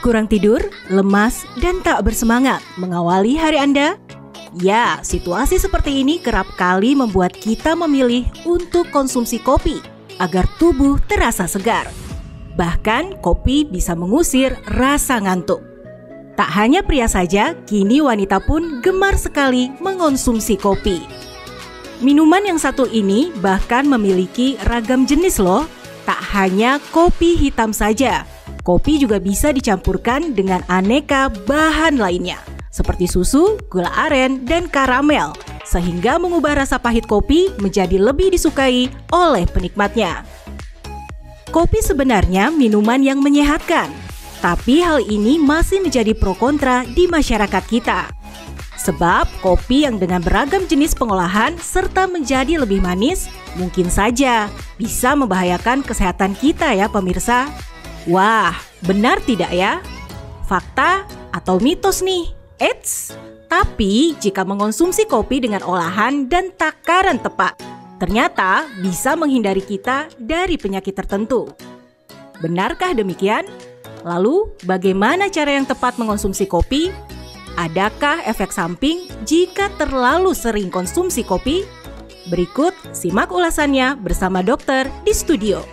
Kurang tidur, lemas, dan tak bersemangat mengawali hari Anda? Ya, situasi seperti ini kerap kali membuat kita memilih untuk konsumsi kopi agar tubuh terasa segar. Bahkan, kopi bisa mengusir rasa ngantuk. Tak hanya pria saja, kini wanita pun gemar sekali mengonsumsi kopi. Minuman yang satu ini bahkan memiliki ragam jenis loh. Tak hanya kopi hitam saja, kopi juga bisa dicampurkan dengan aneka bahan lainnya, seperti susu, gula aren, dan karamel, sehingga mengubah rasa pahit kopi menjadi lebih disukai oleh penikmatnya. Kopi sebenarnya minuman yang menyehatkan, tapi hal ini masih menjadi pro kontra di masyarakat kita. Sebab kopi yang dengan beragam jenis pengolahan serta menjadi lebih manis, mungkin saja bisa membahayakan kesehatan kita ya pemirsa. Wah, benar tidak ya? Fakta atau mitos nih? Eits, tapi jika mengonsumsi kopi dengan olahan dan takaran tepat, ternyata bisa menghindari kita dari penyakit tertentu. Benarkah demikian? Lalu, bagaimana cara yang tepat mengonsumsi kopi? Adakah efek samping jika terlalu sering konsumsi kopi? Berikut simak ulasannya bersama dokter di studio.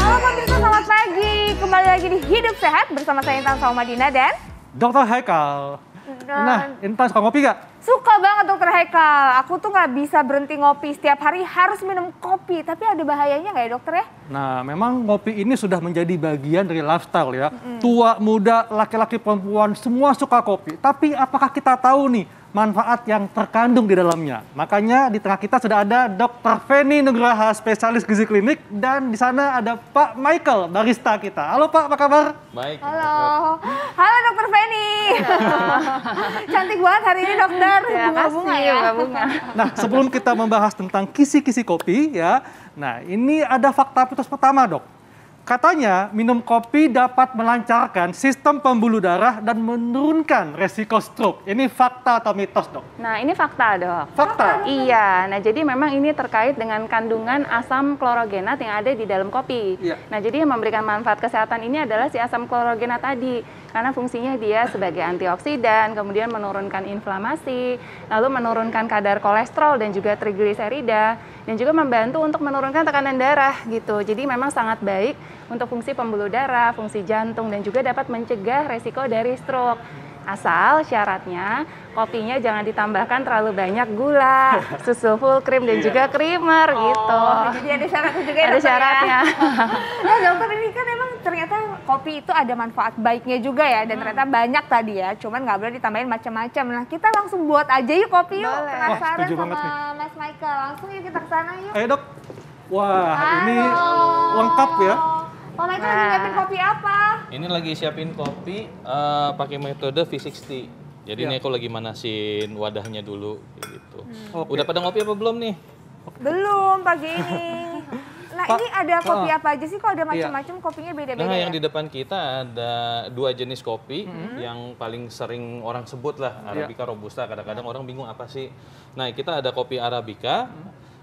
Halo pemirsa, selamat pagi. Kembali lagi di Hidup Sehat bersama saya Intan Saumadina dan Dokter Haikal. Nah, Intan suka ngopi gak? Suka banget Dokter Haikal. Aku tuh nggak bisa berhenti ngopi. Setiap hari harus minum kopi. Tapi ada bahayanya nggak ya dokter ya? Nah, memang ngopi ini sudah menjadi bagian dari lifestyle ya. Tua, muda, laki-laki, perempuan, semua suka kopi. Tapi apakah kita tahu nih manfaat yang terkandung di dalamnya? Makanya di tengah kita sudah ada Dr. Feni Nugraha, spesialis gizi klinik. Dan di sana ada Pak Michael, barista kita. Halo Pak, apa kabar? Baik. Halo. Halo Dokter Feni. Cantik banget hari ini dokter. Bunga-bunga ya. Bunga-bunga. Nah, sebelum kita membahas tentang kisi-kisi kopi ya. Nah, ini ada fakta mitos pertama, Dok. Katanya minum kopi dapat melancarkan sistem pembuluh darah dan menurunkan resiko stroke. Ini fakta atau mitos, Dok? Nah, ini fakta, Dok. Fakta? Iya, nah jadi memang ini terkait dengan kandungan asam klorogenat yang ada di dalam kopi. Iya. Nah, jadi yang memberikan manfaat kesehatan ini adalah si asam klorogenat tadi. Karena fungsinya dia sebagai antioksidan, kemudian menurunkan inflamasi, lalu menurunkan kadar kolesterol dan juga trigliserida, dan juga membantu untuk menurunkan tekanan darah gitu. Jadi memang sangat baik untuk fungsi pembuluh darah, fungsi jantung, dan juga dapat mencegah resiko dari stroke. Asal syaratnya kopinya jangan ditambahkan terlalu banyak gula, susu full cream, dan juga creamer gitu. Jadi ada syaratnya juga ya Ada dokter syaratnya. ya? Nah dokter, ini kan emang ternyata kopi itu ada manfaat baiknya juga ya. Dan ternyata banyak tadi ya, cuman nggak boleh ditambahin macam-macam. Nah kita langsung buat aja yuk kopi yuk. Boleh. Penasaran Wah, setuju sama banget nih. Mas Michael. Langsung yuk kita kesana yuk. Ayo, Dok. Wah, ini Halo. lengkap ya. Pak Michael lagi nyiapin kopi apa? Ini lagi siapin kopi pakai metode V60. Jadi Ya. ini aku lagi manasin wadahnya dulu gitu. Oke. Udah pada ngopi apa belum nih? Belum pagi ini. Nah Pak, ini ada kopi apa aja sih? Kok ada Iya. macam-macam kopinya beda-beda Nah, yang ya? di depan kita ada 2 jenis kopi yang paling sering orang sebut lah, Arabica, Robusta. Kadang-kadang orang bingung apa sih. Nah, kita ada kopi Arabica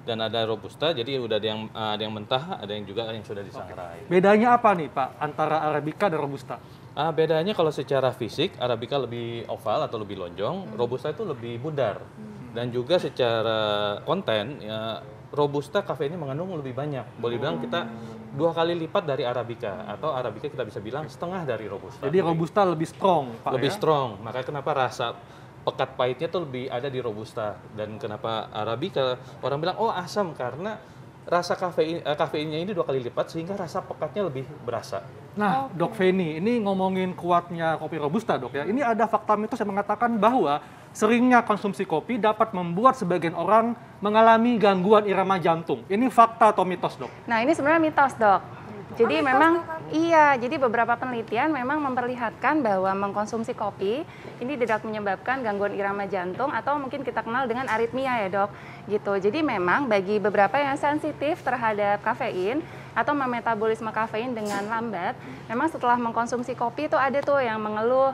dan ada Robusta. Jadi udah ada yang mentah, ada yang juga yang sudah disangrai. Bedanya apa nih, Pak, antara Arabica dan Robusta? Bedanya kalau secara fisik, Arabica lebih oval atau lebih lonjong, Robusta itu lebih pudar. Dan juga secara konten, ya, Robusta kafeinnya mengandung lebih banyak. Boleh bilang kita 2 kali lipat dari Arabica, atau Arabica kita bisa bilang setengah dari Robusta. Jadi Robusta lebih strong, Pak, lebih ya? strong. Makanya kenapa rasa pekat pahitnya tuh lebih ada di Robusta. Dan kenapa Arabica orang bilang oh asam, karena rasa kafeinnya ini 2 kali lipat sehingga rasa pekatnya lebih berasa. Nah, Dok Feni, ini ngomongin kuatnya kopi Robusta, Dok ya. Ini ada fakta mitos yang mengatakan bahwa seringnya konsumsi kopi dapat membuat sebagian orang mengalami gangguan irama jantung. Ini fakta atau mitos, Dok? Nah, ini sebenarnya mitos, Dok. Jadi mitos, memang Dok. iya, jadi beberapa penelitian memang memperlihatkan bahwa mengkonsumsi kopi ini tidak menyebabkan gangguan irama jantung atau mungkin kita kenal dengan aritmia ya, Dok. Gitu. Jadi memang bagi beberapa yang sensitif terhadap kafein atau memetabolisme kafein dengan lambat, memang setelah mengkonsumsi kopi itu ada tuh yang mengeluh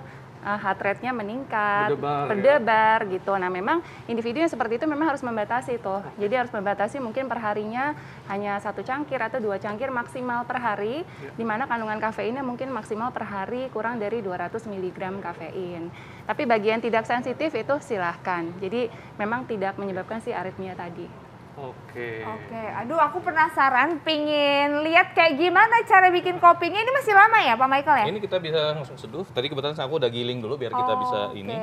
heart rate-nya meningkat, Berdebar, berdebar gitu. Nah, memang individu yang seperti itu memang harus membatasi tuh. Jadi harus membatasi mungkin perharinya hanya 1 cangkir atau 2 cangkir maksimal per hari, di mana kandungan kafeinnya mungkin maksimal per hari kurang dari 200 mg kafein. Tapi bagi yang tidak sensitif itu silahkan. Jadi memang tidak menyebabkan si aritmia tadi. Oke. Oke, aduh aku penasaran, pingin lihat kayak gimana cara bikin kopinya. Ini masih lama ya Pak Michael ya? Ini kita bisa langsung seduh. Tadi kebetulan aku udah giling dulu biar kita bisa ini.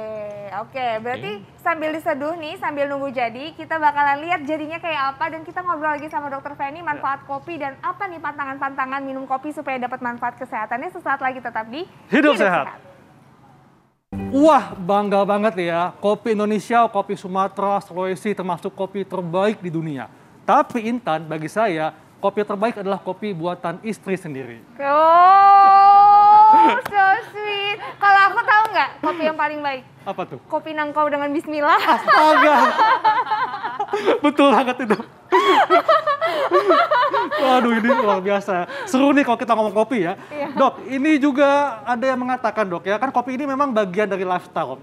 Oke, berarti sambil diseduh nih, sambil nunggu jadi, kita bakalan lihat jadinya kayak apa. Dan kita ngobrol lagi sama Dokter Feni, manfaat kopi dan apa nih pantangan-pantangan minum kopi supaya dapat manfaat kesehatannya. Sesaat lagi tetap di Hidup Sehat. Wah, bangga banget ya. Kopi Indonesia, kopi Sumatera, Sulawesi termasuk kopi terbaik di dunia. Tapi Intan, bagi saya, kopi terbaik adalah kopi buatan istri sendiri. Oh, so sweet. Kalau aku tahu nggak kopi yang paling baik? Apa tuh? Kopi nangkau dengan bismillah. Astaga. Betul banget itu. Waduh, ini luar biasa. Seru nih kalau kita ngomong kopi ya. Dok, ini juga ada yang mengatakan dok ya, kan kopi ini memang bagian dari lifestyle.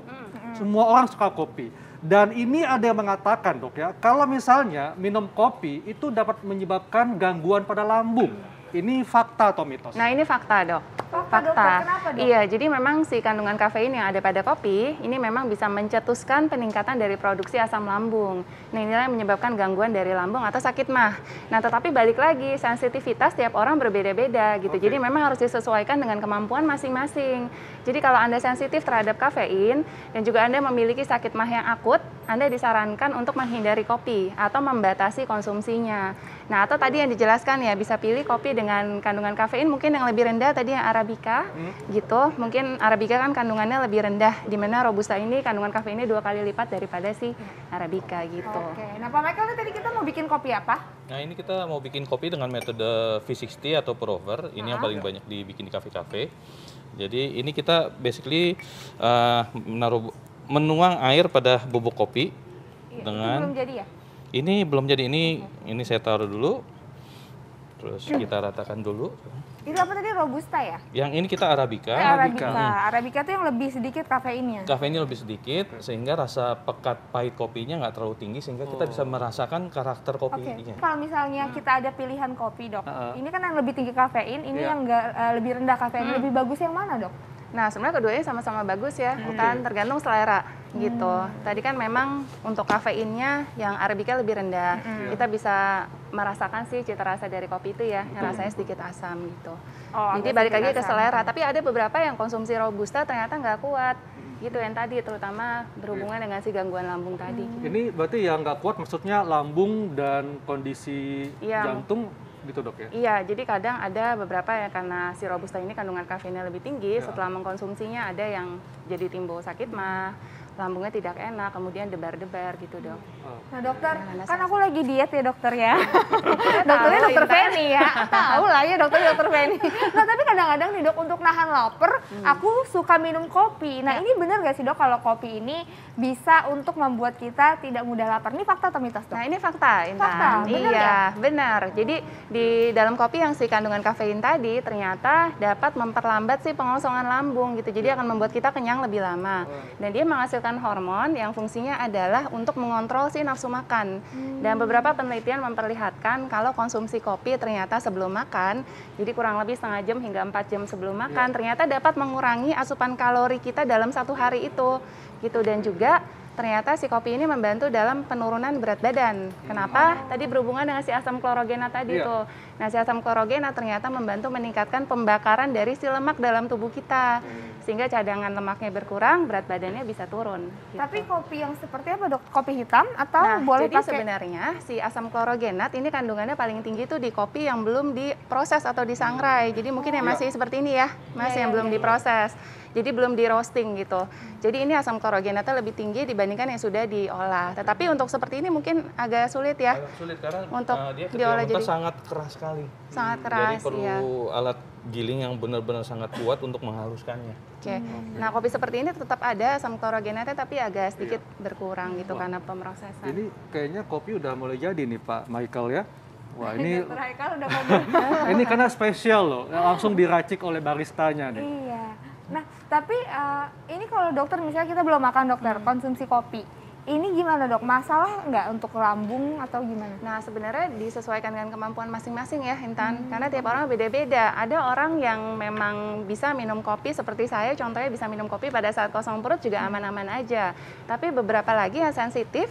Semua orang suka kopi. Dan ini ada yang mengatakan dok ya, kalau misalnya minum kopi itu dapat menyebabkan gangguan pada lambung. Ini fakta atau mitos? Nah, ini fakta, Dok. Dokter, kenapa, Dok? Iya, jadi memang si kandungan kafein yang ada pada kopi ini memang bisa mencetuskan peningkatan dari produksi asam lambung. Nah, inilah yang menyebabkan gangguan dari lambung atau sakit mah. Nah, tetapi balik lagi, sensitivitas tiap orang berbeda-beda gitu. Jadi memang harus disesuaikan dengan kemampuan masing-masing. Jadi kalau Anda sensitif terhadap kafein dan juga Anda memiliki sakit mah yang akut, Anda disarankan untuk menghindari kopi atau membatasi konsumsinya. Nah, atau tadi yang dijelaskan ya, bisa pilih kopi dengan kandungan kafein mungkin yang lebih rendah tadi yang Arabica gitu. Mungkin Arabica kan kandungannya lebih rendah, di mana Robusta ini kandungan kafeinnya 2 kali lipat daripada si Arabica gitu. Oke, nah Pak Michael tadi kita mau bikin kopi apa? Nah, ini kita mau bikin kopi dengan metode V60 atau pour over. Ini yang paling banyak dibikin di kafe-kafe. Jadi ini kita basically menuang air pada bubuk kopi dengan Belum jadi ya? ini belum jadi, ini saya taruh dulu. Terus kita ratakan dulu. Itu apa tadi, Robusta ya? Yang ini kita Arabica. Arabica itu yang lebih sedikit kafeinnya. Kafeinnya lebih sedikit sehingga rasa pekat pahit kopinya nggak terlalu tinggi sehingga kita bisa merasakan karakter kopinya. Kalau misalnya kita ada pilihan kopi dok, ini kan yang lebih tinggi kafein, ini yang lebih rendah kafein, lebih bagus yang mana dok? Nah, sebenarnya keduanya sama-sama bagus ya, kan tergantung selera gitu. Tadi kan memang untuk kafeinnya yang Arabica lebih rendah. Kita bisa merasakan sih cita rasa dari kopi itu ya, yang rasanya sedikit asam gitu. Jadi balik lagi ke selera, tapi ada beberapa yang konsumsi Robusta ternyata nggak kuat. Gitu yang tadi, terutama berhubungan dengan si gangguan lambung tadi. Ini berarti yang nggak kuat maksudnya lambung dan kondisi jantung gitu dok ya? Iya, jadi kadang ada beberapa yang karena si Robusta ini kandungan kafeinnya lebih tinggi, setelah mengkonsumsinya ada yang jadi timbul sakit mah, lambungnya tidak enak, kemudian debar-debar gitu dok. Nah dokter, kan aku lagi diet ya dokter ya. Dokternya dokter Feni ya, tahu lah ya dokternya dokter Feni. Nah tapi kadang-kadang nih dok, untuk nahan lapar, aku suka minum kopi. Nah ini benar gak sih dok kalau kopi ini bisa untuk membuat kita tidak mudah lapar? Ini fakta atau mitos dok? Nah ini fakta, Intan. Fakta, benar iya, ya? benar. Jadi di dalam kopi yang si kandungan kafein tadi ternyata dapat memperlambat si pengosongan lambung gitu. Jadi akan membuat kita kenyang lebih lama. Dan dia menghasilkan hormon yang fungsinya adalah untuk mengontrol si nafsu makan. Dan beberapa penelitian memperlihatkan kalau konsumsi kopi ternyata sebelum makan, jadi kurang lebih setengah jam hingga 4 jam sebelum makan, ternyata dapat mengurangi asupan kalori kita dalam 1 hari itu. Gitu. Dan juga ternyata si kopi ini membantu dalam penurunan berat badan. Kenapa? Tadi berhubungan dengan si asam klorogenat tadi tuh. Nah, si asam klorogenat ternyata membantu meningkatkan pembakaran dari si lemak dalam tubuh kita. Sehingga cadangan lemaknya berkurang, berat badannya bisa turun. Gitu. Tapi kopi yang seperti apa dok? Kopi hitam atau boleh jadi pakai? Sebenarnya si asam klorogenat ini kandungannya paling tinggi tuh di kopi yang belum diproses atau disangrai. Jadi mungkin yang masih seperti ini ya, masih yang belum diproses. Jadi belum di roasting gitu. Jadi ini asam klorogenatnya lebih tinggi dibandingkan yang sudah diolah. Tetapi untuk seperti ini mungkin agak sulit ya. Agak sulit karena untuk dia diolah ketika jadi sangat keras sekali. Sangat keras. Jadi perlu alat giling yang benar-benar sangat kuat untuk menghaluskannya. Oke. Nah, kopi seperti ini tetap ada asam klorogenatnya tapi agak sedikit berkurang gitu karena pemrosesan. Ini kayaknya kopi udah mulai jadi nih Pak Michael ya. Wah ini Dokter Haikal udah ngomong. ini karena spesial loh, langsung diracik oleh baristanya nih. Iya. Nah, Tapi ini kalau dokter misalnya kita belum makan dokter, konsumsi kopi. Ini gimana dok? Masalah nggak untuk lambung atau gimana? Nah sebenarnya disesuaikan dengan kemampuan masing-masing ya Intan, karena tiap orang beda-beda. Ada orang yang memang bisa minum kopi seperti saya, contohnya bisa minum kopi pada saat kosong perut juga aman-aman aja. Tapi beberapa lagi yang sensitif,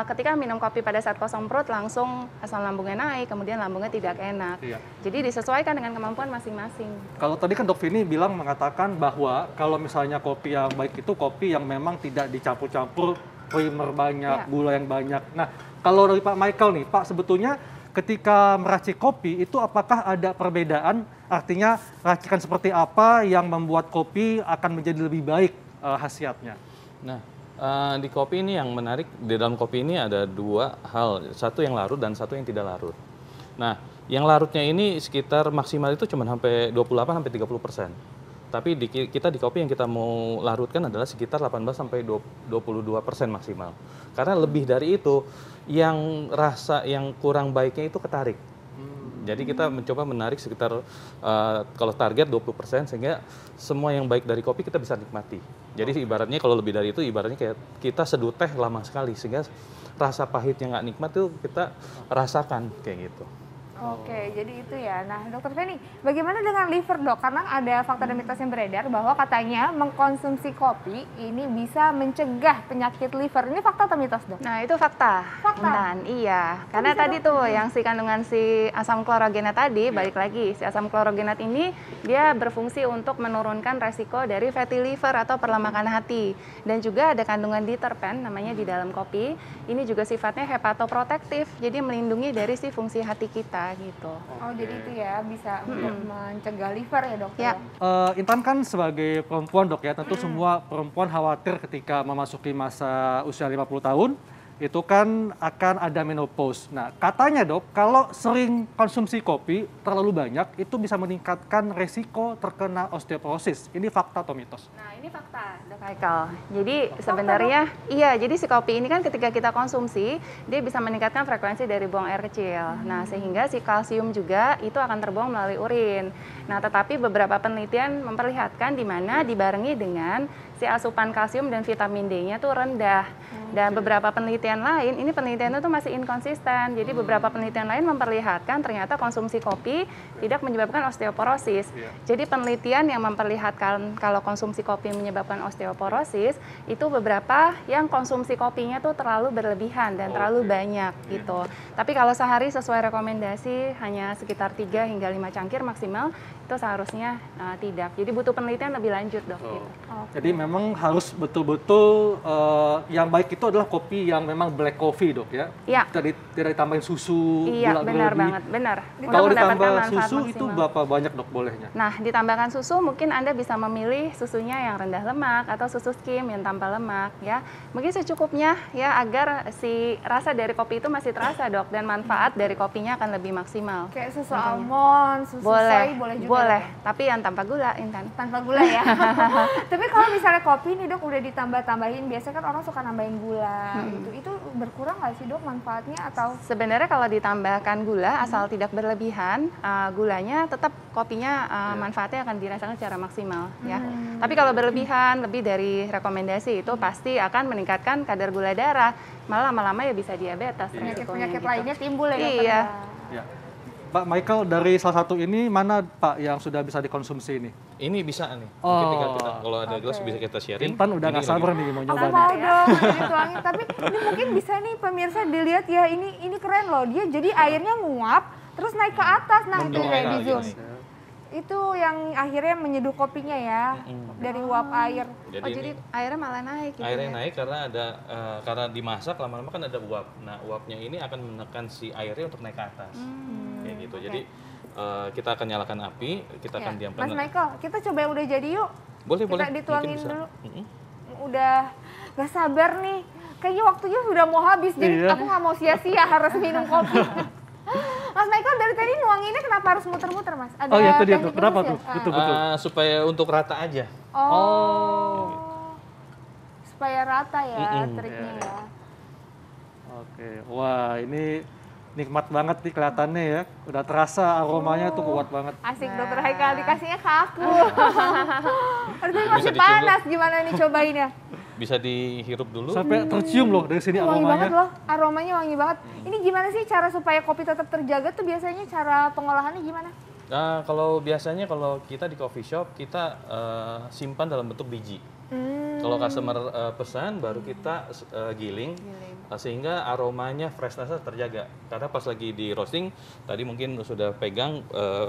ketika minum kopi pada saat kosong perut langsung asam lambungnya naik, kemudian lambungnya tidak enak. Iya. Jadi disesuaikan dengan kemampuan masing-masing. Kalau tadi kan Dok Vini bilang mengatakan bahwa kalau misalnya kopi yang baik itu kopi yang memang tidak dicampur-campur creamer banyak, gula yang banyak. Nah, kalau dari Pak Michael nih, Pak sebetulnya ketika meracik kopi itu apakah ada perbedaan? Artinya racikan seperti apa yang membuat kopi akan menjadi lebih baik khasiatnya? Nah, di kopi ini yang menarik, di dalam kopi ini ada dua hal, satu yang larut dan satu yang tidak larut. Nah, yang larutnya ini sekitar maksimal itu cuma sampai 28-30%. Tapi kita di kopi yang kita mau larutkan adalah sekitar 18-22% maksimal. Karena lebih dari itu, yang rasa yang kurang baiknya itu ketarik. Jadi kita mencoba menarik sekitar, kalau target 20%, sehingga semua yang baik dari kopi kita bisa nikmati. Jadi ibaratnya kalau lebih dari itu, ibaratnya kayak kita seduh teh lama sekali, sehingga rasa pahitnya nggak nikmat itu kita rasakan kayak gitu. Oke, jadi itu ya. Nah, Dokter Feni, bagaimana dengan liver dok? Karena ada fakta dan mitos yang beredar bahwa katanya mengkonsumsi kopi ini bisa mencegah penyakit liver. Ini fakta atau mitos dok? Nah itu fakta. Fakta? Intan, iya. Karena tadi tuh yang si kandungan si asam klorogenat tadi, balik lagi, si asam klorogenat ini dia berfungsi untuk menurunkan resiko dari fatty liver atau perlemakan hati. Dan juga ada kandungan diterpen namanya di dalam kopi. Ini juga sifatnya hepatoprotektif, jadi melindungi dari si fungsi hati kita gitu. Oh, jadi itu ya bisa untuk mencegah liver ya dok? Ya. Intan kan sebagai perempuan dok ya, tentu semua perempuan khawatir ketika memasuki masa usia 50 tahun, itu kan akan ada menopause. Nah, katanya dok, kalau sering konsumsi kopi terlalu banyak, itu bisa meningkatkan resiko terkena osteoporosis. Ini fakta atau mitos? Nah, ini fakta, Dok Haikal. Jadi sebenarnya, iya, jadi si kopi ini kan ketika kita konsumsi, dia bisa meningkatkan frekuensi dari buang air kecil. Nah, sehingga si kalsium juga itu akan terbuang melalui urin. Nah, tetapi beberapa penelitian memperlihatkan di mana dibarengi dengan si asupan kalsium dan vitamin D-nya tuh rendah. Dan beberapa penelitian lain, ini penelitian itu masih inkonsisten. Jadi beberapa penelitian lain memperlihatkan ternyata konsumsi kopi tidak menyebabkan osteoporosis. Jadi penelitian yang memperlihatkan kalau konsumsi kopi menyebabkan osteoporosis, itu beberapa yang konsumsi kopinya tuh terlalu berlebihan dan terlalu banyak gitu. Tapi kalau sehari sesuai rekomendasi hanya sekitar 3 hingga 5 cangkir maksimal, itu seharusnya tidak. Jadi butuh penelitian lebih lanjut dok. Gitu. Jadi memang harus betul-betul yang baik itu adalah kopi yang memang black coffee dok ya? Iya. Tidak ditambahin susu, Iya, gula benar berlebih. banget, benar. Kalau Untuk mendapatkan ditambah manfaat susu itu maksimal. berapa banyak dok bolehnya? Nah, ditambahkan susu mungkin Anda bisa memilih susunya yang rendah lemak atau susu skim yang tanpa lemak ya. Mungkin secukupnya ya agar si rasa dari kopi itu masih terasa dok dan manfaat dari kopinya akan lebih maksimal. Kayak susu almond, susu soy boleh juga? Boleh, Dok? tapi yang tanpa gula, Intan. Tanpa gula ya. Tapi kalau misalnya kopi nih dok udah ditambah-tambahin, biasanya kan orang suka nambahin gula gitu. Itu berkurang nggak sih dok manfaatnya atau? Sebenarnya kalau ditambahkan gula asal tidak berlebihan, gulanya tetap kopinya manfaatnya akan dirasakan secara maksimal ya. Tapi kalau berlebihan lebih dari rekomendasi itu pasti akan meningkatkan kadar gula darah. Malah lama-lama ya bisa diabetes. Penyakit-penyakit gitu. lainnya timbul ya dokter? Iya. Ya. Pak Michael, dari salah satu ini mana Pak yang sudah bisa dikonsumsi ini? Ini bisa nih, mungkin tinggal kita, kalau ada gelas Oke. bisa kita sharing. Intan udah Ini nggak lagi. sabar nih mau Aku nyoba mau nih. dong dituangin, tapi ini mungkin bisa nih pemirsa dilihat ya, ini keren loh, dia jadi airnya nguap terus naik ke atas, nah itu Mendung kayak air di zoom. lagi. Itu yang akhirnya menyeduh kopinya ya dari uap air. Jadi airnya malah naik gitu Airnya ya. naik karena ada karena dimasak lama-lama kan ada uap. Nah, uapnya ini akan menekan si airnya untuk naik ke atas. Kayak gitu. Jadi kita akan nyalakan api, kita akan diamkan. Mas Michael, kita coba yang udah jadi yuk. Boleh, kita boleh. dituangin Mungkin bisa. dulu. Udah gak sabar nih. Kayaknya waktunya sudah mau habis, jadi Iya. aku nggak mau sia-sia harus minum kopi. Mas Michael dari tadi nuanginnya kenapa harus muter-muter mas? Ada Oh ya itu dia teknik tuh, kenapa khusus tuh? ya? Betul betul. Supaya untuk rata aja. Oh. Supaya rata ya triknya Iya, ya. Oke, wah ini Nikmat banget nih kelihatannya ya. Udah terasa aromanya tuh kuat banget. Asik dokter Haikal, dikasihnya ke aku. Aduh, masih dicium panas, gimana nih cobain ya? Bisa dihirup dulu. Sampai tercium loh dari sini Wangi banget aromanya. loh, aromanya wangi banget. Ini gimana sih cara supaya kopi tetap terjaga tuh biasanya cara pengolahannya gimana? Nah, kalau biasanya kalau kita di coffee shop, kita simpan dalam bentuk biji. Kalau customer pesan, baru kita giling, sehingga aromanya freshness terjaga. Karena pas lagi di roasting, tadi mungkin sudah pegang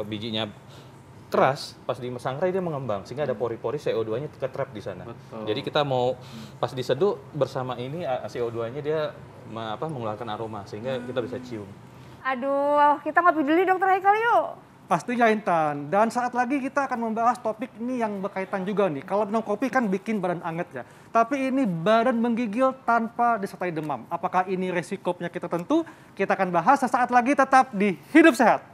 bijinya keras, pas di sangrai dia mengembang, sehingga ada pori-pori CO2-nya ke-trap di sana. Betul. Jadi kita mau pas diseduh bersama ini CO2-nya dia mengeluarkan aroma, sehingga kita bisa cium. Aduh, kita ngopi dulu dokter Haikal yuk. Pastinya Intan. Dan saat lagi kita akan membahas topik ini yang berkaitan juga nih. Kalau minum kopi kan bikin badan anget ya. Tapi ini badan menggigil tanpa disertai demam. Apakah ini resiko penyakit tertentu? Kita akan bahas sesaat lagi, tetap di Hidup Sehat.